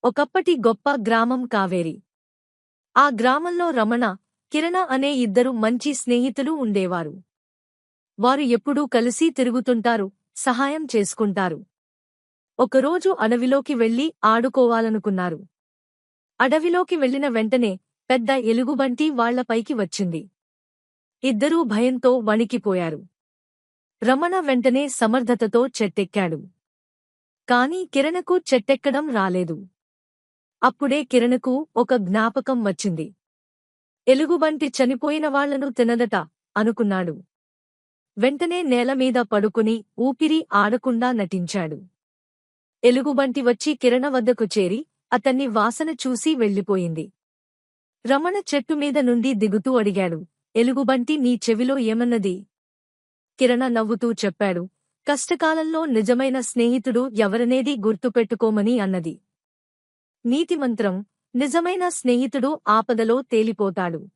ఒకప్పటి గొప్ప గ్రామం కావేరి. ఆ గ్రామంలో రమణ, కిరణ అనే ఇద్దరు మంచి స్నేహితులు ఉండేవారు. వారు ఎప్పుడూ కలిసి తిరుగుతుంటారు, సహాయం చేసుకుంటారు. ఒకరోజు అడవిలోకి వెళ్లి ఆడుకోవాలనుకున్నారు. అడవిలోకి వెళ్లిన వెంటనే పెద్ద ఎలుగుబంటి వాళ్లపైకి వచ్చింది. ఇద్దరూ భయంతో వణికిపోయారు. రమణ వెంటనే సమర్థతతో చెట్టెక్కాడు. కాని కిరణకు చెట్టెక్కడం రాలేదు. అప్పుడే కిరణకు ఒక జ్ఞాపకం వచ్చింది. ఎలుగుబంటి చనిపోయిన వాళ్లను తినదట అనుకున్నాడు. వెంటనే నేలమీద పడుకుని ఊపిరి ఆడకుండా నటించాడు. ఎలుగుబంటి వచ్చి కిరణ వద్దకు చేరి అతన్ని వాసన చూసి వెళ్ళిపోయింది. రమణ చెట్టుమీద నుండి దిగుతూ అడిగాడు, ఎలుగుబంటి నీ చెవిలో ఏమన్నది? కిరణ నవ్వుతూ చెప్పాడు, కష్టకాలంలో నిజమైన స్నేహితుడు ఎవరనేది గుర్తుపెట్టుకోమని అన్నది. నీతిమంత్రం, నిజమైన స్నేహితుడు ఆపదలో తేలిపోతాడు.